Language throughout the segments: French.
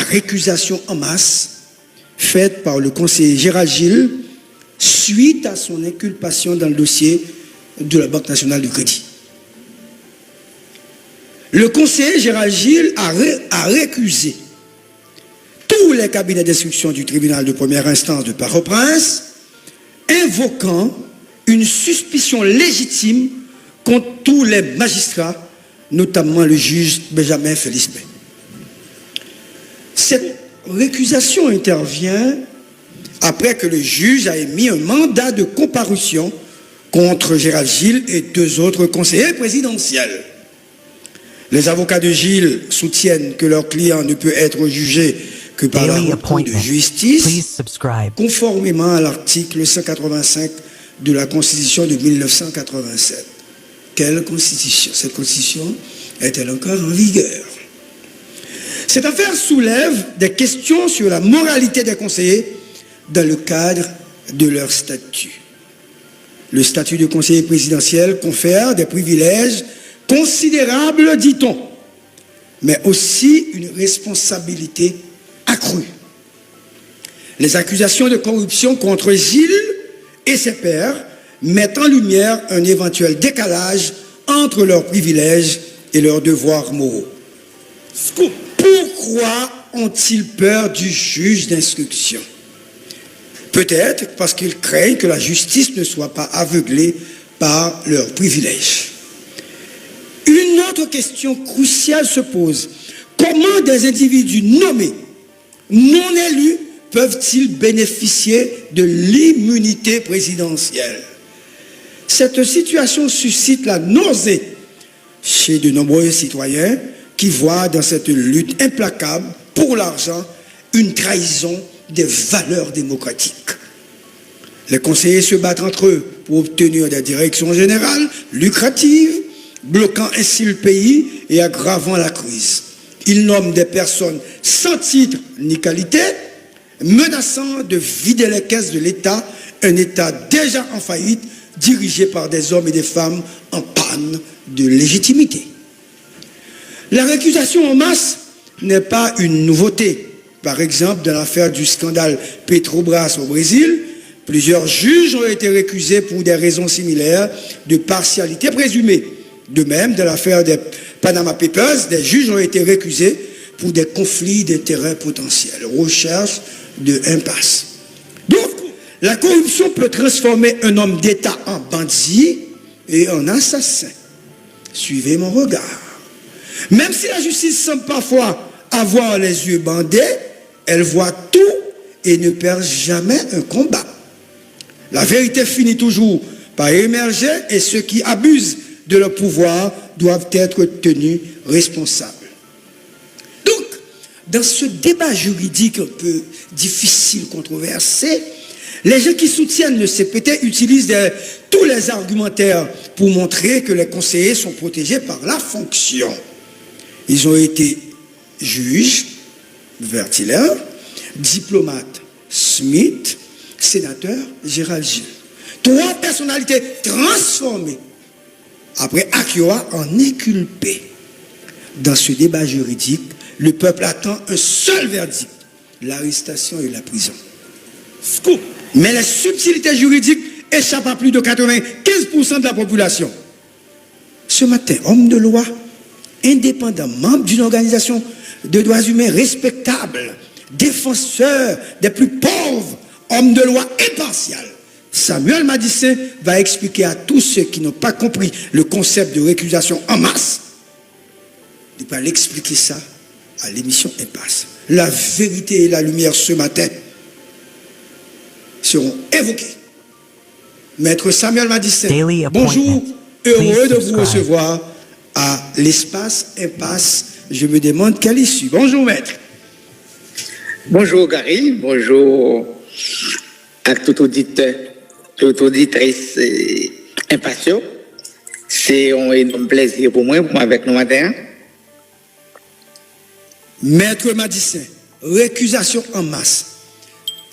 récusation en masse faite par le conseiller Gérald Gilles suite à son inculpation dans le dossier de la Banque nationale du crédit. Le conseiller Gérald Gilles a récusé tous les cabinets d'instruction du tribunal de première instance de Port-au-Prince, invoquant une suspicion légitime contre tous les magistrats, notamment le juge Benjamin Félix-Pé. Cette récusation intervient après que le juge a émis un mandat de comparution contre Gérald Gilles et 2 autres conseillers présidentiels. Les avocats de Gilles soutiennent que leur client ne peut être jugé que par la Cour de justice, conformément à l'article 185 de la Constitution de 1987. Quelle Constitution? Cette Constitution est-elle encore en vigueur? Cette affaire soulève des questions sur la moralité des conseillers dans le cadre de leur statut. Le statut de conseiller présidentiel confère des privilèges considérables, dit-on, mais aussi une responsabilité accrue. Les accusations de corruption contre Gilles et ses pairs mettent en lumière un éventuel décalage entre leurs privilèges et leurs devoirs moraux. Pourquoi ont-ils peur du juge d'instruction? Peut-être parce qu'ils craignent que la justice ne soit pas aveuglée par leurs privilèges. Une autre question cruciale se pose. Comment des individus nommés, non élus, peuvent-ils bénéficier de l'immunité présidentielle? Cette situation suscite la nausée chez de nombreux citoyens qui voient dans cette lutte implacable pour l'argent une trahison des valeurs démocratiques. Les conseillers se battent entre eux pour obtenir des directions générales lucratives, bloquant ainsi le pays et aggravant la crise. Ils nomment des personnes sans titre ni qualité, menaçant de vider les caisses de l'État, un État déjà en faillite, dirigé par des hommes et des femmes en panne de légitimité. La récusation en masse n'est pas une nouveauté. Par exemple, dans l'affaire du scandale Petrobras au Brésil, plusieurs juges ont été récusés pour des raisons similaires de partialité présumée. De même, dans l'affaire des Panama Papers, des juges ont été récusés pour des conflits d'intérêts potentiels. Recherche de impasse. Donc, la corruption peut transformer un homme d'État en bandit et en assassin. Suivez mon regard. Même si la justice semble parfois avoir les yeux bandés, elle voit tout et ne perd jamais un combat. La vérité finit toujours par émerger et ceux qui abusent de leur pouvoir doivent être tenus responsables. Donc, dans ce débat juridique un peu difficile, controversé, les gens qui soutiennent le CPT utilisent tous les argumentaires pour montrer que les conseillers sont protégés par la fonction. Ils ont été juges, Vertiller, diplomate, Smith, sénateur, Gérald Gilles. 3 personnalités transformées après Akioa en inculpées. Dans ce débat juridique, le peuple attend un seul verdict, l'arrestation et la prison. Scoop. Mais les subtilités juridiques échappent à plus de 95% de la population. Ce matin, homme de loi, indépendant, membre d'une organisation de droits humains respectable, défenseur des plus pauvres, homme de loi impartial, Samuel Madissin va expliquer à tous ceux qui n'ont pas compris le concept de récusation en masse, il va l'expliquer ça à l'émission Impasse. La vérité et la lumière ce matin seront évoquées. Maître Samuel Madissin, bonjour, heureux de vous recevoir à l'espace Impasse. Je me demande quelle issue. Bonjour maître. Bonjour Gary, bonjour à tout auditeur, toute auditrice impatient. C'est un énorme plaisir pour moi avec nous matin. Maître Madissin, récusation en masse.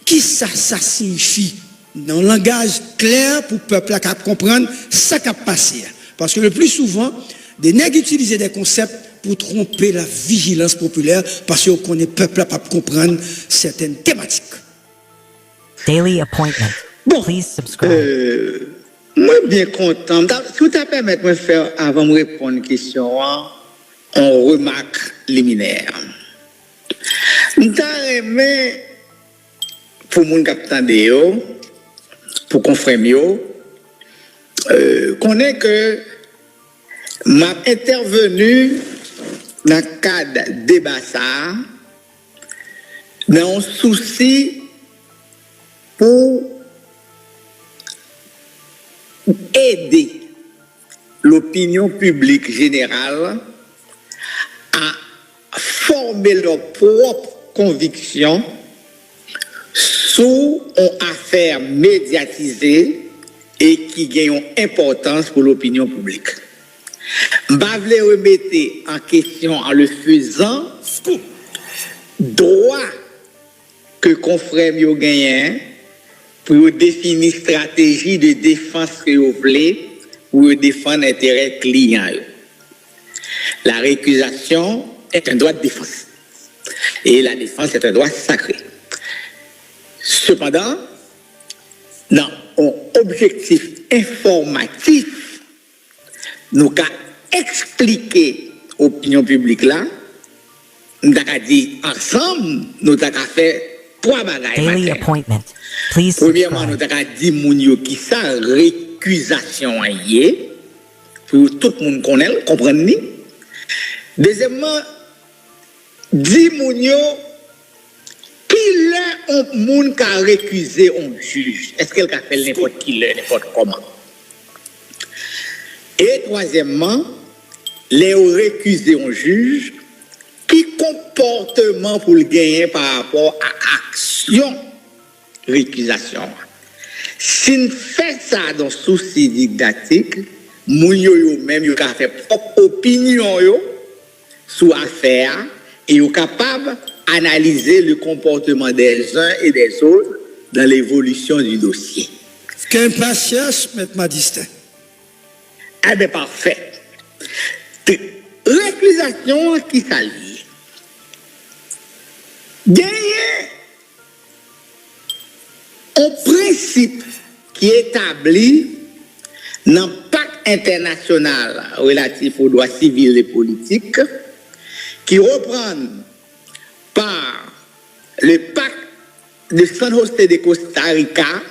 Qui ça signifie dans un langage clair pour le peuple à comprendre ça qui a passé? Parce que le plus souvent, des nègres utilisent des concepts pour tromper la vigilance populaire parce qu'on connaît peuple à pas comprendre certaines thématiques. Daily appointment. Bon, Please subscribe. moi bien content. Si vous te permettez de me faire, avant de répondre à une question, on remarque liminaire. Nous avons pour mon capitaine Déo, pour confrère Mio, connaît que m'a intervenu dans le cadre débat ça, dans un souci pour aider l'opinion publique générale à former leurs propres convictions sur une affaire médiatisée et qui gagne une importance pour l'opinion publique. Je vais remettre en question en le faisant droit que confrère yo gagne pour définir stratégie de défense que vous voulez pour défendre l'intérêt client. La récusation est un droit de défense et la défense est un droit sacré. Cependant, dans un objectif informatif, nous avons expliqué l'opinion publique là, nous avons dit ensemble, nous avons fait trois bagages. Daily appointment. Please Premièrement, nous subscribe. avons dit mounio qui ça récusation yé pour tout le monde connaît, comprendre. Deuxièmement, dit mounio qui est un monde qui a récusé un juge. Est-ce qu'elle a fait n'importe qui n'importe comment? Et troisièmement, les récusé un juge qui comportement pour le gagner par rapport à action récusation. Si nous faisons ça dans souci didactique, moun yo même yo ka fait propre opinion yo sur affaire et yo capable analyser le comportement des uns et des autres dans l'évolution du dossier. Qu'impatience, Maître Madistin. Ah ben parfait. Récusation qui s'allie. Gagner un principe qui établit dans le pacte international relatif aux droits civils et politiques, qui reprend par le pacte de San José de Costa Rica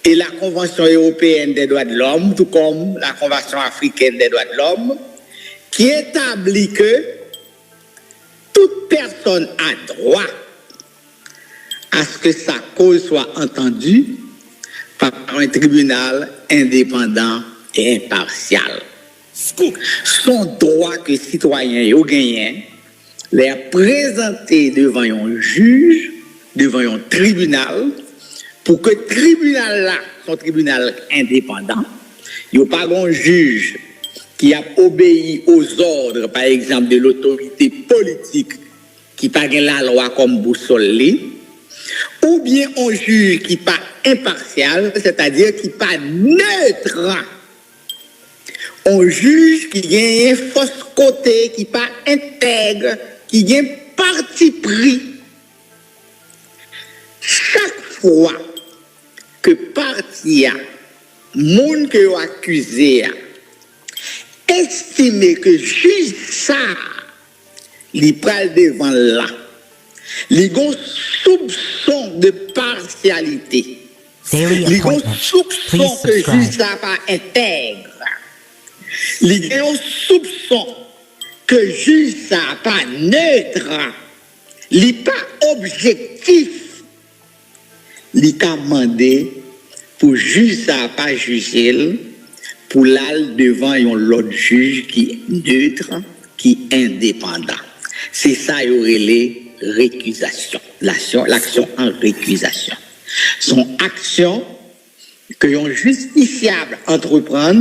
et la Convention européenne des droits de l'homme, tout comme la Convention africaine des droits de l'homme, qui établit que toute personne a droit à ce que sa cause soit entendue par un tribunal indépendant et impartial. Son droit que citoyen y gagné les présenter devant un juge, devant un tribunal, pour que le tribunal là, son tribunal indépendant, il n'y a pas un juge qui a obéi aux ordres, par exemple, de l'autorité politique qui n'a pas la loi comme boussole, ou bien un juge qui n'est pas impartial, c'est-à-dire qui n'est pas neutre. Un juge qui a un fausse côté, qui n'est pas intègre, qui a un parti pris. Chaque fois que parti a, monde que a accusé a, estimé que juge ça, il pral devant là. Les gros soupçons de partialité. Daily Les gros appointment. soupçons Please que subscribe. juge ça pas intègre. Les gros soupçons que juge ça pas neutre. Les pas objectif. Les cas mandé pour juge ça pas juger pour l'aller devant un autre juge qui est neutre, qui est indépendant. C'est ça y aurait les récusation, l'action en récusation. Son action que un justiciable entreprend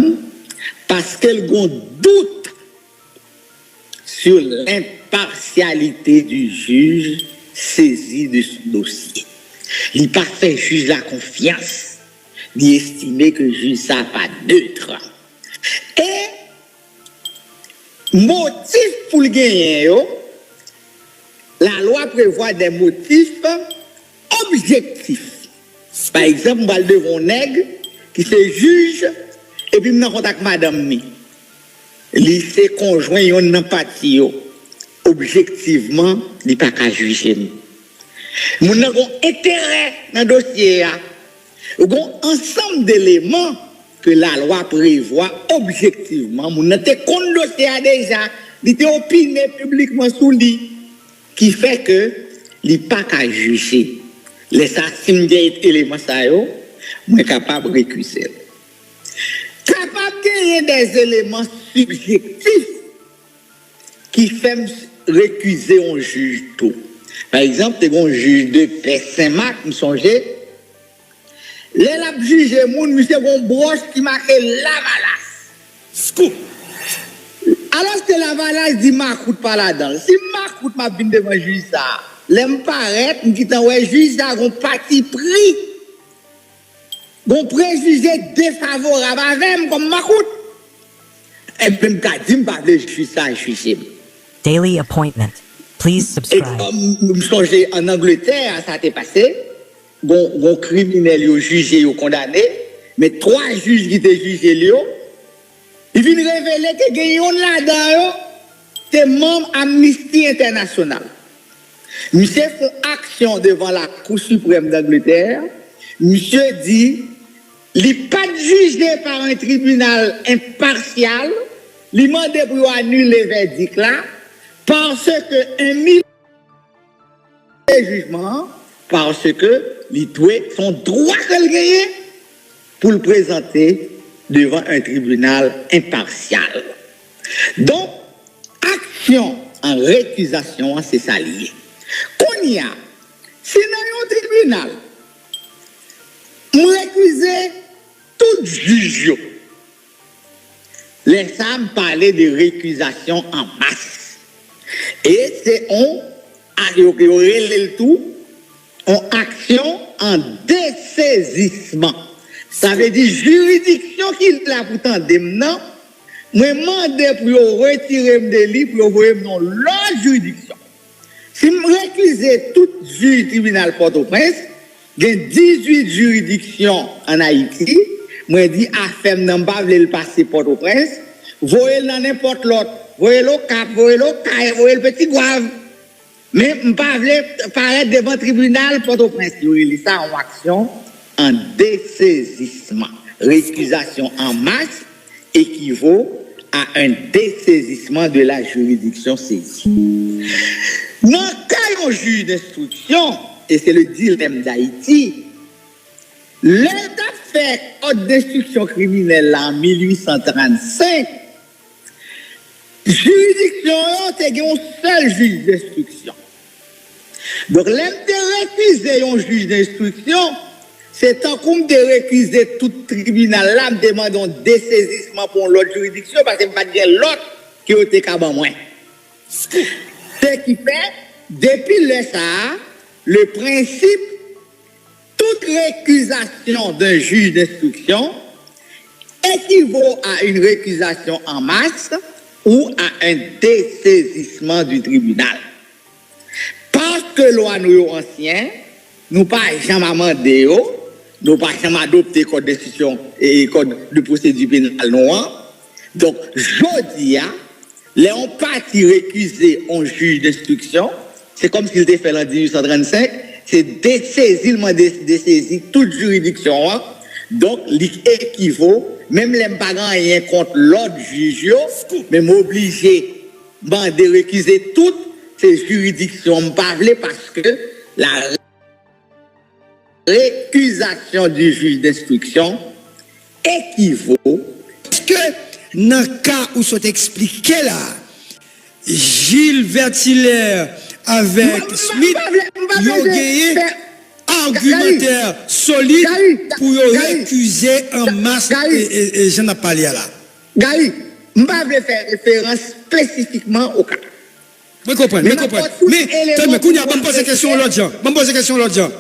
parce qu'elle a un doute sur l'impartialité du juge saisi de ce dossier. Il n'a pas fait juge la confiance, ni estimer que le juge n'est pas neutre. Et motif pour le gagner, yo, la loi prévoit des motifs objectifs. Par exemple, on va devant un nègre qui se juge et puis on contact madame mi. Lycée conjoint yon empathie yo. Objectivement, il pas qu'à juger nous. Moun nan gon intérêt dans dossier a. Gon ensemble d'éléments que la loi prévoit objectivement. Moun nan te compte dossier a déjà, il te opiné publiquement sous lui qui fait que il pas qu'à juger. Les assassins éléments ça yo, moi capable récuser. Capable de des éléments subjectifs qui fait récuser un juge tout. Par exemple, tu as un juge de paix Saint-Marc, me songez, là, la juge moun, monsieur une broche qui marque Lavalas. Scoop. Alors que Lavalas dit Macoute pas là-dedans. Si Macoute m'a venu devant le juge ça, l'aime paraître, me dit ouais juge ça un parti pris. Bon préjugé défavorable avec comme Macoute. Et puis me dit pas le juge ça juger. Daily appointment. Please subscribe. Je songe en Angleterre, ça t'est passé. Gon criminel yo jugé yo condamné, mais 3 juges qui étaient jugés yo, ils viennent révéler que gayon là-dedans c'est membre Amnesty International. Monsieur font action devant la Cour suprême d'Angleterre. Monsieur dit, il n'est pas jugé par un tribunal impartial, il demande pour annuler le verdict là. Parce que un million de jugements, parce que les son droit qu'elle gagne pour le présenter devant un tribunal impartial. Donc, action en récusation, c'est ça lié. Qu'on y a, si dans un tribunal, on récuse tout juge, les femmes parlaient de récusation en masse. Et c'est on action en dessaisissement. Ça veut dire juridiction qui l'a pourtant démenant, moi demande pour retirer de lui pour envoyer dans l'autre juridiction. Si je récuse tout juge tribunal Port-au-Prince, il y a 18 juridictions en Haïti, moi dis affaire n'a pas le passer Port-au-Prince, voyez dans n'importe l'autre. Voyez le cap, voyez le caille, voyez le petit Gouave. Mais je ne pas paraître devant le tribunal Port-au-Prince. Il y a ça en action en dessaisissement. Récusation en masse équivaut à un dessaisissement de la juridiction saisie. Dans le cas d'un juge d'instruction, et c'est le dilemme d'Haïti, l'État fait ordre d'instruction criminelle en 1835. Juridiction, c'est un seul juge d'instruction. Donc, l'intérêt récuser un juge d'instruction, c'est tant qu'on de récuser tout tribunal là, me demande un dessaisissement pour l'autre juridiction, parce que je ne vais pas dire l'autre qui a été capable moins. Ce qui fait, depuis le ça, le principe, toute récusation d'un juge d'instruction équivaut à une récusation en masse ou à un dessaisissement du tribunal. Parce que loi nous ancien, nous pas jamais amendé, nous pas jamais adopté code de décision et code de procédure pénale noire. Donc, je dis, les on parti récuser un juge d'instruction, c'est comme s'il était fait en 1835, c'est dessaisir toute juridiction. Donc, l'équivaut, même les parents rien contre l'autre juge, mais m'obliger de récuser toutes ces juridictions parce que la récusation du juge d'instruction équivaut. Est-ce que dans le cas où c'est expliqué là, Gilles Vertillaire avec Smith, ils ont gagné argumentaire solide pour récuser en masse et j'en ai parlé là. Gaï, je ne vais pas faire référence spécifiquement au cas. Je comprends. Mais quand on me pose la question l'autre gens,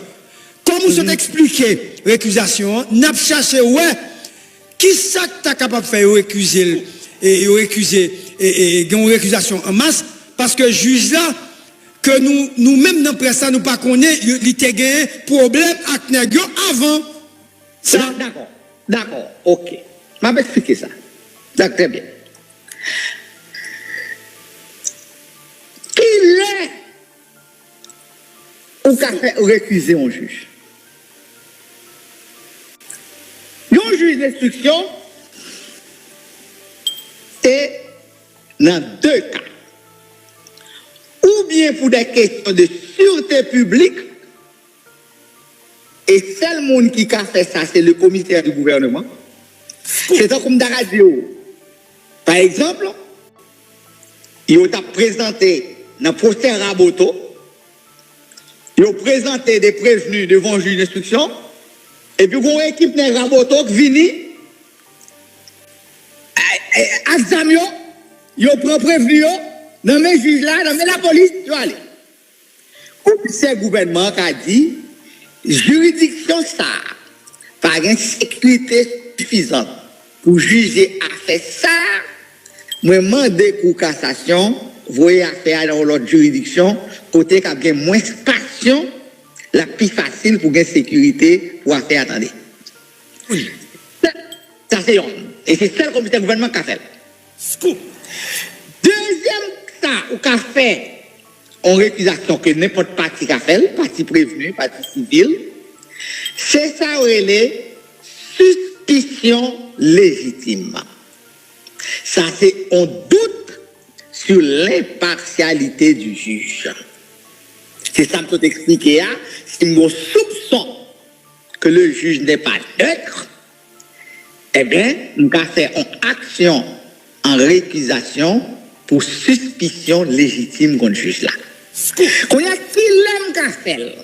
comme vous avez expliqué récusation, n'a pas cherché qui ça que tu es capable de faire récuser et récuser et une récusation en masse parce que juge là que nous-mêmes dans la presse nous pas connaît il était gagné problème avec nèg avant ça. D'accord, ok. Je vais expliquer ça. D'accord, très bien. Qui est ou qu'a fait récuser un juge? Un juge d'instruction, c'est dans deux cas. Ou bien pour des questions de sûreté publique, et seul monde qui a fait ça, c'est le commissaire du gouvernement. C'est comme dans la radio. Par exemple, il a présenté dans le procès Raboto, il a présenté des prévenus devant le juge d'instruction, et puis une équipe de Raboto qui vient, à Zamio, il prend prévenu, dans mes juges là, dans la police, tu vas aller. C'est le gouvernement qui a dit, juridiction ça, par une sécurité suffisante pour juger à faire ça, moi demander pour cassation, voyez affaire dans l'autre juridiction, côté qui a moins de passion, la plus facile pour gagner sécurité pour faire attendre. Oui. Ça c'est un. Et c'est ça le comité gouvernement qui a fait. Scoop. Deuxième ça, ou qu'a fait en récusation que n'importe parti qu'a fait, parti prévenu, parti civil, c'est ça où elle est suspicion légitime. Ça c'est on doute sur l'impartialité du juge. C'est ça que je peux t'expliquer. C'est un soupçon que le juge n'est pas neutre. Eh bien, nous avons fait une action en récusation pour suspicion légitime contre le juge là. Qu'on y a qui l'aime qu'a fait.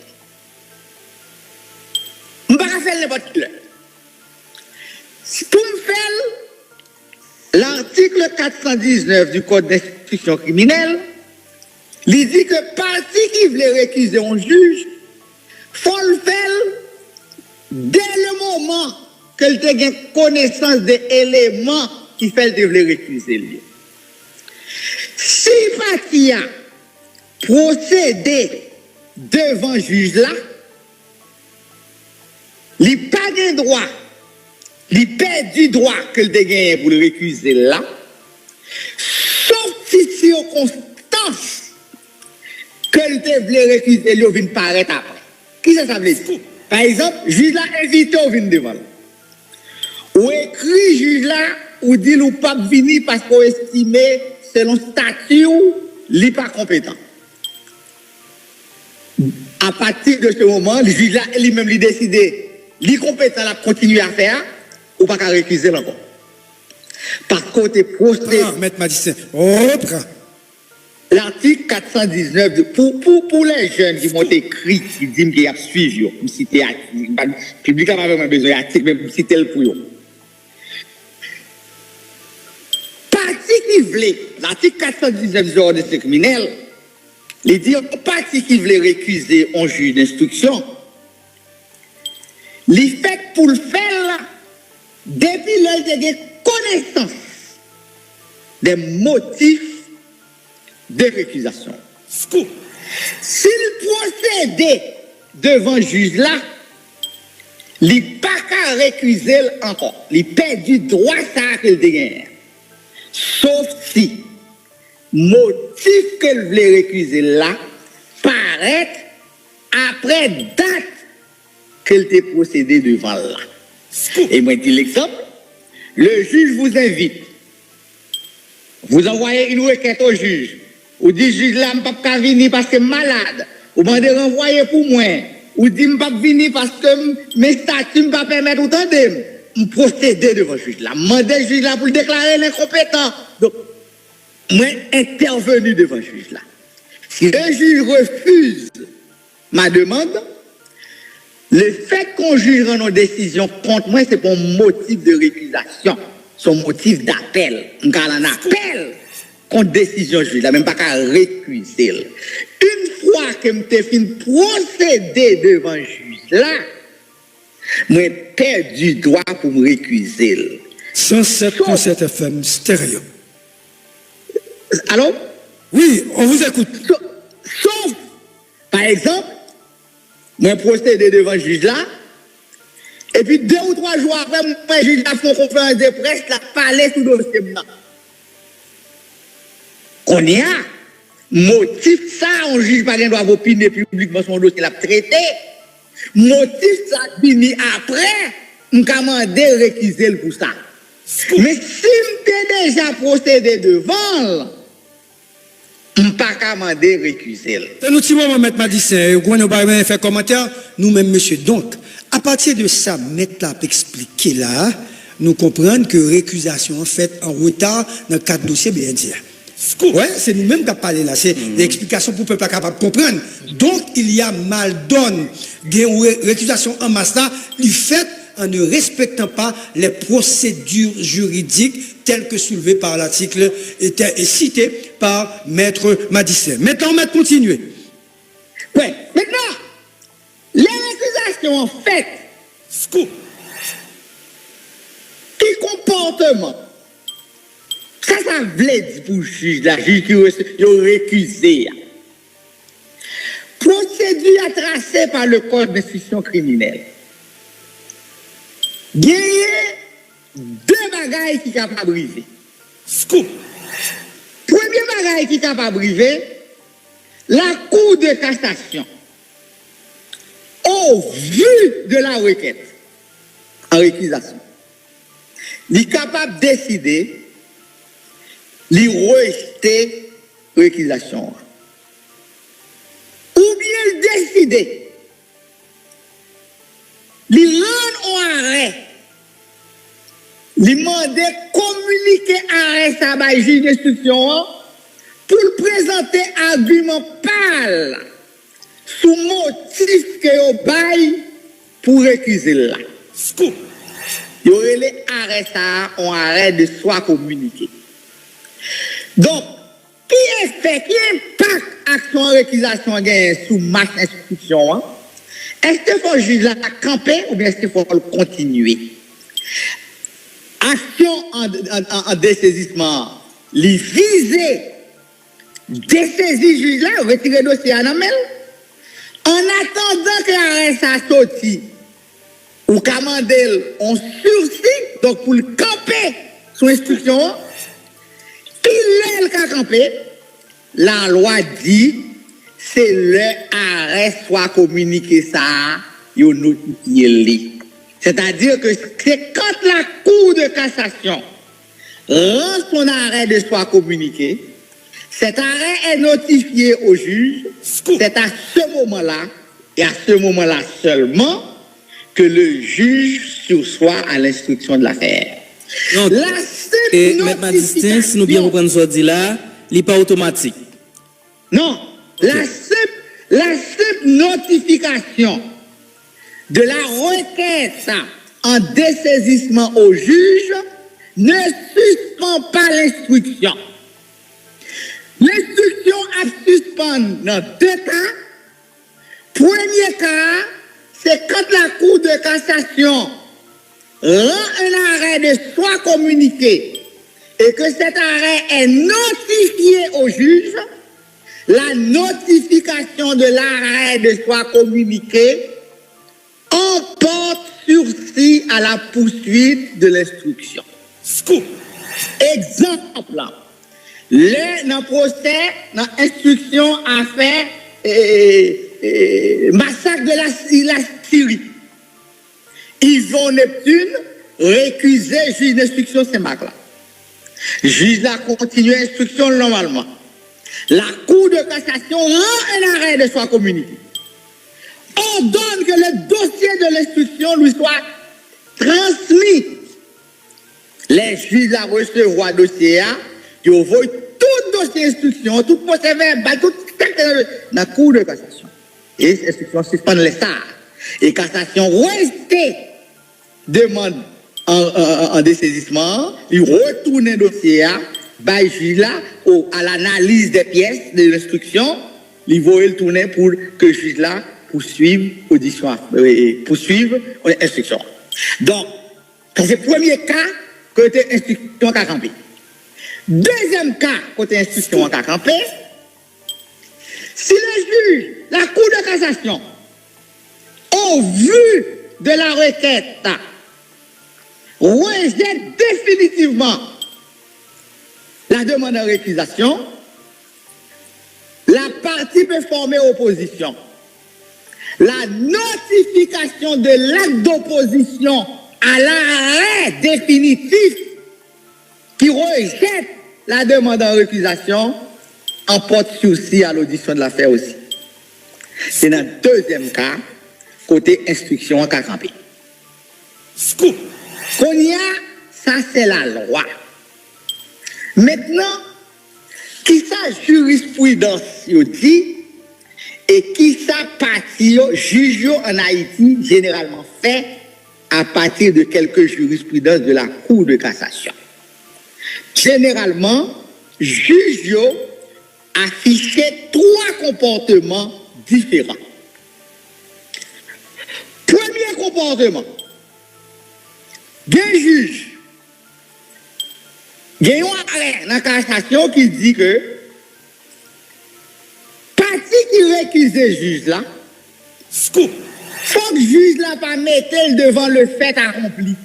On ne peut pas faire n'importe qui. Pour me faire l'article 419 du Code d'instruction criminelle, il dit que parti qui voulait récuser un juge, faut le faire dès le moment qu'elle ait connaissance des éléments qui fait de le récuser lui. Si parti a procédé devant juge là, il n'a pas de droit, il perd du droit qu'elle ait gagné pour le récuser là, sauf si circonstance qu'elle devait récuser, elle vient paraître après. Qui ça veut dire? Par exemple, juge là invité au vin devant. Ou écrit juge là, ou dit ou pas venir parce qu'on estime selon statut, il n'est pas compétent. À partir de ce moment, le juge là lui-même lui décide, il est compétent à continuer à faire, ou pas qu'à récuser encore. Par contre, procès. Maître Madicin, reprend. L'article 419, pour les jeunes qui m'ont écrit, qui disent qu'ils ont suivi, comme si c'était le public n'a pas vraiment besoin d'article, mais si c'était le pour eux. Parti qui voulait, l'article 419 du Code d'instruction criminelle, il dit parti qui voulait récuser un juge d'instruction, il fait pour le faire, depuis l'heure de connaissance des motifs de récusation. S'il procédait devant le juge là, il n'a pas qu'à récuser encore. Il perd du droit ça qu'il dégaine. Sauf si motif qu'elle voulait récuser là paraît après date qu'elle t'a procédé devant là. Et moi, je dis l'exemple, le juge vous invite, vous envoyez une requête au juge, ou dit juge là, je ne peux pas venir parce que je suis malade, ou m'en renvoyer pour moi, ou dit je ne peux pas venir parce que mes statuts ne me pas permettre autant de me procéder devant le juge là, demander le juge là pour déclarer l'incompétent. Donc, moi, intervenu devant le juge là. Si le juge refuse ma demande, le fait qu'on juge une décision contre moi, c'est pour motif de récusation, son motif d'appel. On a un appel contre décision juge, là, même pas qu'à récuser. Une fois que je fin procéder devant le juge là, moi perds du droit pour me récuser. 107.7 FM stéréo. Allô? Oui, on vous écoute. Sauf, par exemple, moi procédé devant le juge là, et puis 2 ou 3 jours après, le juge a fait une conférence de presse, la parlé sous le dossier blanc. On y a motif ça, on juge pas qu'il doit opiner publiquement son dossier, l'a traité. Motif ça, fini après, on commande réquiser pour ça. Mais si m'était déjà procédé devant, on pas commander récuser. C'est nous petit moment, Maître Madicin, on n'a pas fait commentaire, nous-mêmes, monsieur. Donc, à partir de ça, Maître l'a expliqué là, nous comprenons que récusation en fait en retard dans le cadre dossier BNDR. Ouais, c'est nous-mêmes qui avons parlé là, c'est l'explication pour ne pas capable de comprendre. Donc, il y a mal donne des récusations en masse là, du fait en ne respectant pas les procédures juridiques telles que soulevées par l'article et citées par Maître Madicin. Maintenant, on va continuer. Oui, maintenant, les récusations en fait, qui comportement, ça voulait dire pour le juge, la juge qui a récusé. Procédure tracée par le code d'instruction criminelle. Il y a 2 bagailles qui sont capables de briser. Premier bagaille qui est capable de briser, la Cour de cassation, au vu de la requête en récusation, il est capable de décider de rejeter la récusation. Ou bien décider de rendre un arrêt, de demander communiquer arrêt ça par juge d'instruction pour présenter argument pâle sous motif que au bail pour récuser là. Il y aurait les arrêts ça, un arrêt de soi communiqué. Donc, qui est fait, qui impact action en récusation sous masse instruction? Est-ce qu'il faut le juge là camper ou bien est-ce qu'il faut le continuer? Action en dessaisissement, les viser, dessaisir juge là, retirer le dossier à la main. En attendant que l'arrêt ça sorti, ou commander on sursis, donc pour le camper sous instruction, il est campé, la loi dit, c'est le arrêt soit communiqué ça, il notifie. C'est-à-dire que c'est quand la Cour de cassation rend son arrêt de soit communiqué, cet arrêt est notifié au juge, c'est à ce moment-là, et à ce moment-là seulement, que le juge sursoit à l'instruction de l'affaire. La et M. Madicin, si nous bien comprenons ce dit là, il n'est pas automatique. Non, la simple notification de la requête en dessaisissement au juge ne suspend pas l'instruction. L'instruction a suspendu dans 2 cas. Premier cas, c'est quand la Cour de cassation rend un arrêt de soi communiqué et que cet arrêt est notifié au juge, la notification de l'arrêt de soi communiqué emporte sursis à la poursuite de l'instruction. Exemple, dans le procès, dans l'instruction à faire massacre de la Syrie. Yvon Neptune récusé juge d'instruction Saint-Marc là. Juge la continue l'instruction normalement. La Cour de cassation rend un arrêt de soi communiqué. Ordonne que le dossier de l'instruction lui soit transmis. Les juges la recevoir dossier, ils envoient tout dossier d'instruction, tout procès verbal, tout dans la Cour de cassation. Et l'instruction suspend les stars. Et cassation restée demande en dessaisissement, il retourne le dossier by juge là à l'analyse des pièces de l'instruction, il va le tourner pour que le juge là poursuive audition, poursuive instruction. Donc, dans ce premier cas, côté instruction qu'a campé. Deuxième cas, côté instruction qu'a campé, si le juge, la Cour de cassation, au vu de la requête, rejette définitivement la demande de récusation, la partie peut former opposition. La notification de l'acte d'opposition à l'arrêt définitif qui rejette la demande de récusation en porte sursis à l'audition de l'affaire aussi. C'est dans le deuxième cas, côté instruction en cas campé. Scoop. Qu'on y a, ça c'est la loi. Maintenant, qui ça jurisprudence yo dit et qui ça parti juge en Haïti généralement fait à partir de quelques jurisprudences de la Cour de cassation. Généralement, juge affichait 3 comportements différents. Premier comportement, des juges. Il y a un arrêt dans la cassation qui dit que parti qui récuse le juge là, Scoop. faut que le juge là pas mettre devant le fait accompli.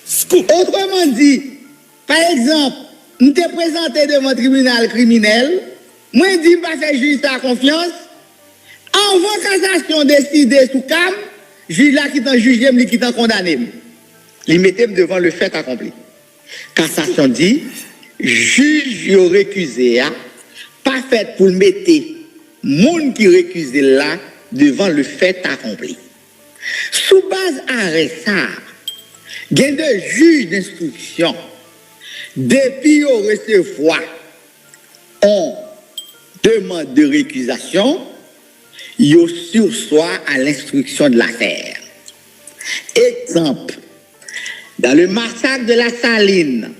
Scoop. Autrement dit, par exemple, nous te présenté devant le tribunal criminel, moi je dis pas faire juge à confiance, avant cassation décider sous cam, juge là qui t'en juge, qui t'en condamné. Il mettait devant le fait accompli. Cassation dit, juge yo récusé, pas fait pour le mettre, monde qui récusé là, devant le fait accompli. Sous base arrêt ça, il y a des juges d'instruction, depuis au recevoir, on demande de récusation, yo sursoit à l'instruction de l'affaire. Exemple, dans le massacre de la Saline,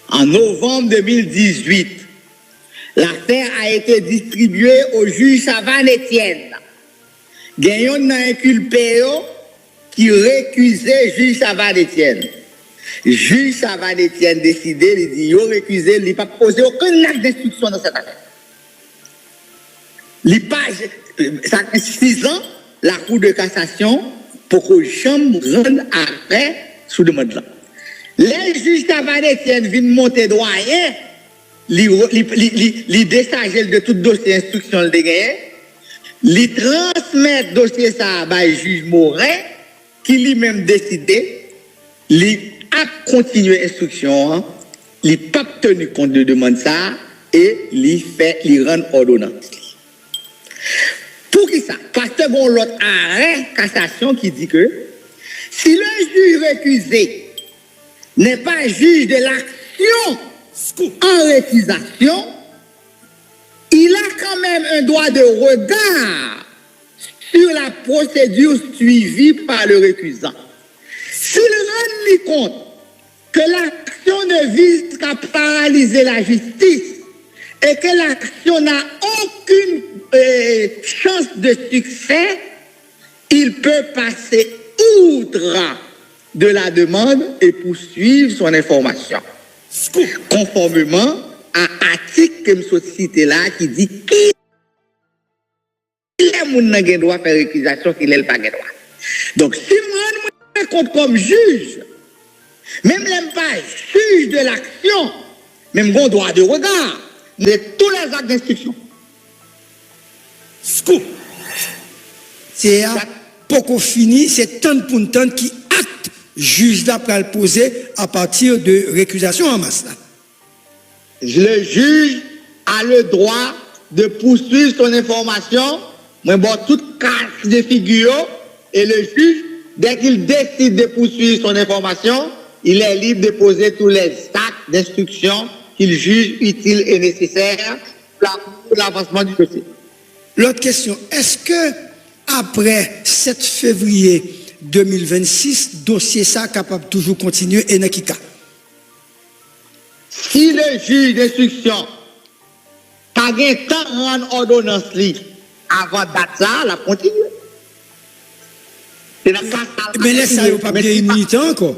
en novembre 2018, l'affaire a été distribuée au juge Chavannes-Etienne. Gagnons n'a inculpé qui récusait juge Chavannes-Etienne. Juge Chavannes-Etienne décidé, il dit, yo récusé, il n'a pas posé aucun acte d'instruction dans cette affaire. Ça fait 6 ans, la Cour de cassation, pour que jamais rende après sous demande là. Les juges Chavannes-Etienne viennent monter doyen, li décharger de tout dossier instruction le gagné, li transmettre dossier ça à juge Morin qui lui-même décidé, li a continué instruction, li pas tenu compte de demande ça et li rend ordonnance. Pour qui ça? Parce que bon l'autre arrêt cassation qui dit que si le juge récusé n'est pas juge de l'action en récusation, il a quand même un droit de regard sur la procédure suivie par le récusant. S'il rend compte que l'action ne vise qu'à paralyser la justice et que l'action n'a aucune chance de succès, il peut passer outre de la demande et poursuivre son information. Conformément à l'article que je cite là qui dit qui est mon droit de faire récusation, qu'il n'est pas droit. Donc, si je me compte comme juge, même n'aime pas juge de l'action, même bon droit de regard de tous les actes d'instruction. Scoop. C'est pour qu'on finisse, c'est tant pour tant qui acte juge là pour le poser à partir de récusation en masse. Le juge a le droit de poursuivre son information, mais bon, toute carte de figure, et le juge, dès qu'il décide de poursuivre son information, il est libre de poser tous les actes d'instruction qu'il juge utiles et nécessaires pour l'avancement du dossier. L'autre question, est-ce que après 7 février 2026, dossier ça capable de toujours continuer et n'a qui cas? Si le juge d'instruction pas de temps de rendre ordonnance avant date ça, la continue. Mais laisse ça, il n'y a pas bien immunité encore.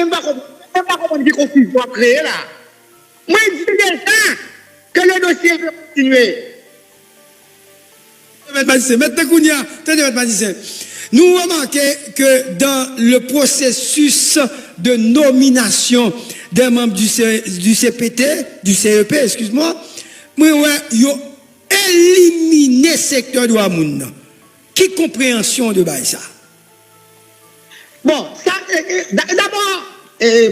même pas comment dire confusion à créer là. Moi, je dis déjà que le dossier peut continuer. Maintenant, Kounia, nous remarquons que dans le processus de nomination des membres du CPT, du CEP, excuse-moi, ils ont éliminé le secteur de Wamoun. Qui compréhension de ça? Bon, ça, d'abord,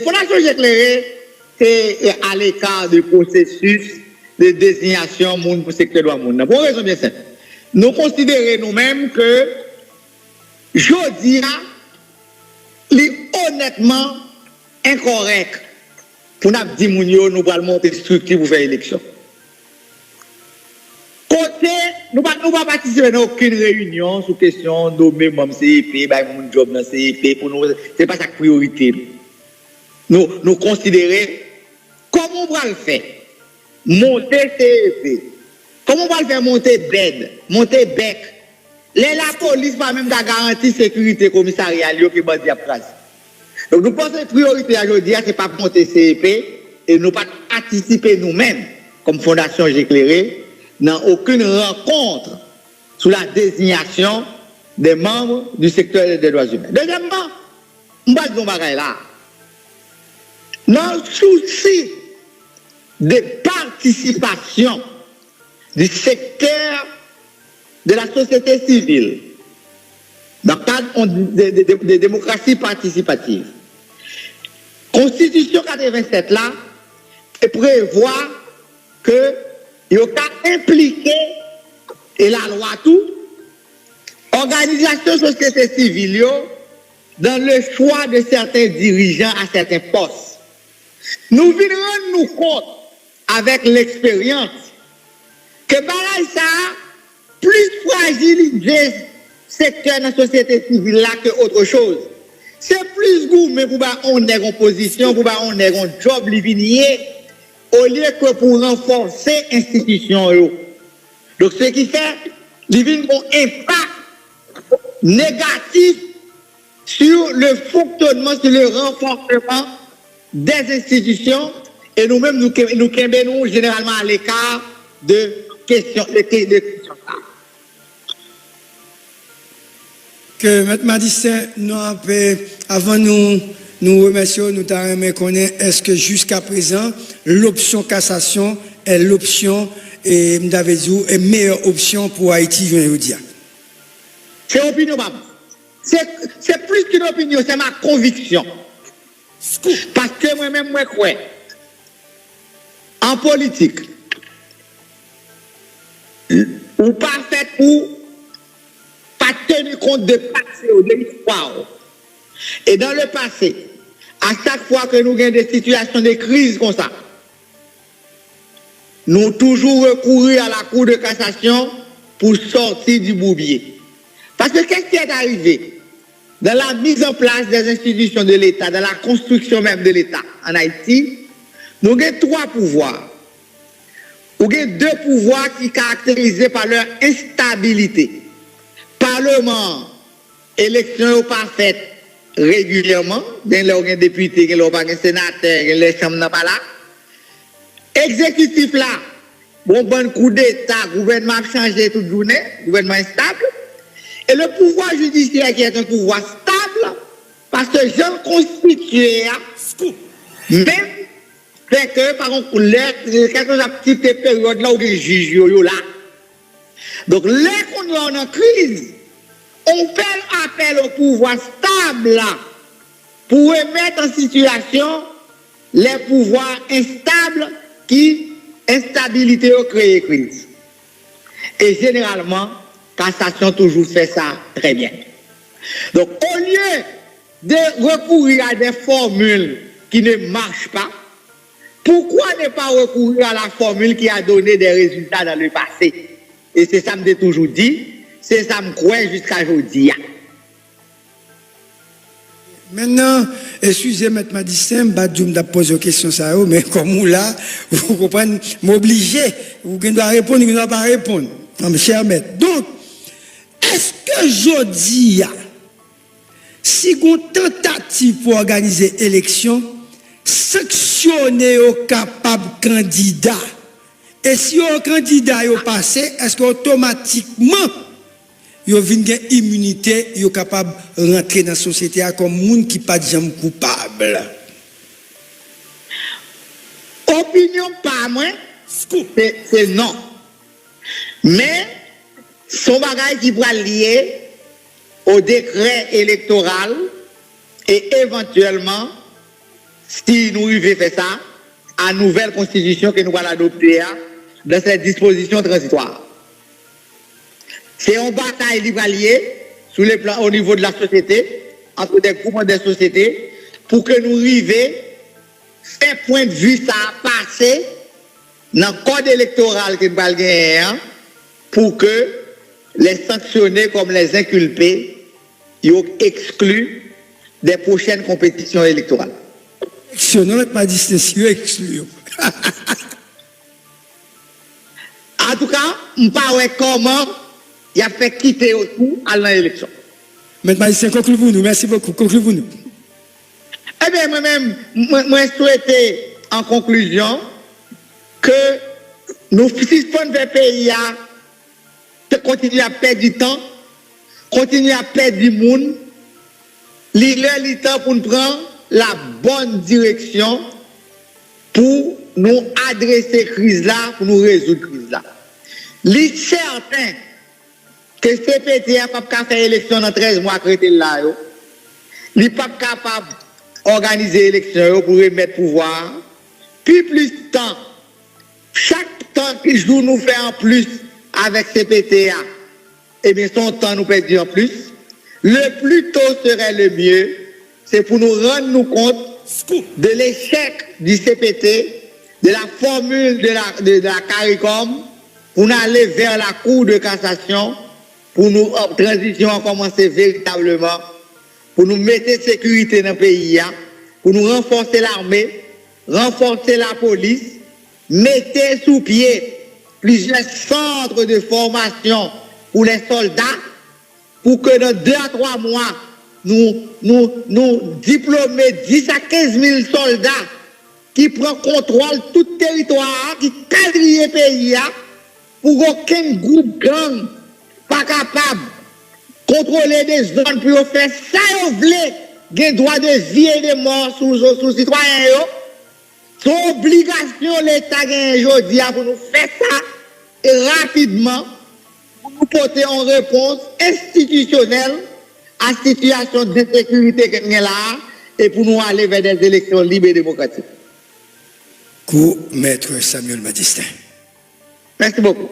Fondation Éclairée, c'est à l'écart du processus de désignation pour le secteur de Wamoun. Pour une raison bien simple. Nous considérons nous-mêmes que Jodia est honnêtement incorrect pour nous dire nous allons monter structure pour faire élection. Côté, nous ne pouvons pas participer à aucune réunion sur question de nommer mon CEP, mon job dans CEP, pour nous, ce n'est pas sa priorité. Nous considérons comment on va le faire. Monter CEP. Comment on va le faire monter BED, monter BEC. La police va même garantir sécurité commissariale qui va dire place. Donc nous pensons que la priorité aujourd'hui, ce n'est pas monter CEP et nous pas participer nous-mêmes comme Fondation Éclairée dans aucune rencontre sur la désignation des membres du secteur des droits humains. Deuxièmement, on va dire là. Dans le souci de participation du secteur de la société civile dans le cadre de démocratie participative. Constitution 87 là prévoit que il y a impliqué et la loi tout organisation société civile dans le choix de certains dirigeants à certains postes. Nous venons nous compte avec l'expérience que ça plus fragilisé secteur de la société civile là que autre chose. C'est plus gourmet pour on est en position, pour on est en job livinier, au lieu que pour renforcer l'institution. Donc ce qui fait, il y a un impact négatif sur le fonctionnement, sur le renforcement des institutions, et nous-mêmes, nous nous généralement à l'écart de questions. Que M. Madistin, nous, avant nous remercions, nous t'avons connaître, est-ce que jusqu'à présent, l'option cassation est l'option, et est meilleure option pour Haïti, je veux dire? C'est opinion, c'est plus qu'une opinion, c'est ma conviction. Parce que moi-même, moi, crois, en politique, ou pas fait pour pas tenir compte de passé ou de l'histoire. Et dans le passé, à chaque fois que nous avons des situations de crise comme ça, nous avons toujours recouru à la Cour de cassation pour sortir du bourbier. Parce que qu'est-ce qui est arrivé? Dans la mise en place des institutions de l'État, dans la construction même de l'État en Haïti, nous avons trois pouvoirs. Nous avons deux pouvoirs qui sont caractérisés par leur instabilité. Parlement, élection pas faite régulièrement, dans les députés, les sénateurs, les chambres n'ont pas là. Exécutif là, bon coup d'État, gouvernement a changé toute journée, gouvernement instable. Et le pouvoir judiciaire qui est un pouvoir stable, parce que gens constitués, même fait que, par contre, quelques petites périodes là où les juges là. Donc, là qu'on est en crise, on fait appel au pouvoir stable là, pour remettre en situation les pouvoirs instables qui, instabilité, ont créé crise. Et généralement, cassation toujours fait ça très bien. Donc, au lieu de recourir à des formules qui ne marchent pas, pourquoi ne pas recourir à la formule qui a donné des résultats dans le passé? Et c'est ça que je toujours dit, c'est ça que je crois jusqu'à aujourd'hui. Maintenant, excusez-moi, M. Madistin, je vais poser une question, mais comme vous là, vous comprenez, m'obliger, vous devez répondre, vous ne devez pas répondre. Non, mais cher maître. Donc, est-ce que je dis, si on tentative pour organiser élection, sanctionner au capable candidat. Et si un candidat est passé, est-ce qu'automatiquement, il a une immunité, il est capable de rentrer dans la société comme monde qui n'est pas jamais coupable? Opinion pas moi, c'est non. Mais son bagage qui va lier au décret électoral et éventuellement, si nous arrivons à faire ça, à la nouvelle constitution que nous allons adopter dans cette disposition transitoire. C'est une bataille qui va lier sur les plans au niveau de la société, entre des groupements de sociétés, pour que nous arrivions à faire point de vue ça a passé dans le code électoral que nous allons gagner pour que les sanctionnés comme les inculpés soient exclus des prochaines compétitions électorales. Non, pas distinction exclu. En tout cas, je ne sais pas comment il a fait quitter autour à l'élection. Maintenant, c'est concluez-vous, merci beaucoup. Concluez-vous. Eh bien, moi-même, moi souhaite en conclusion que nous suspendons le pays à continuer à perdre du temps, continuer à perdre du monde, le temps pour nous prendre la bonne direction pour nous adresser cette crise-là, pour nous résoudre cette crise-là. Il est certain que CPT n'a pas capable de faire élection dans 13 mois traité là. Il n'est pas capable d'organiser l'élection pour remettre pouvoir. Puis plus de temps, chaque temps que jour nous fait en plus avec CPTA, eh bien son temps nous perd en plus. Le plus tôt serait le mieux, c'est pour nous rendre compte de l'échec du CPT, de la formule de la CARICOM, pour nous aller vers la Cour de cassation, pour nous transition à commencer véritablement, pour nous mettre sécurité dans le pays, pour nous renforcer l'armée, renforcer la police, mettre sous pied plusieurs centres de formation pour les soldats, pour que dans 2 à 3 mois, nous diplômer 10 à 15 000 soldats qui prennent contrôle tout le territoire, qui quadrillent le pays, pour qu'aucun groupe gang pas capable de contrôler des zones pour faire ça, vous voulez, des droits de vie et de mort sous les citoyens. C'est une obligation l'État gagne aujourd'hui pour nous faire ça et rapidement pour nous porter en réponse institutionnelle à la situation de sécurité que nous avons là et pour nous aller vers des élections libres et démocratiques. Maître Samuel Madistin. Merci beaucoup.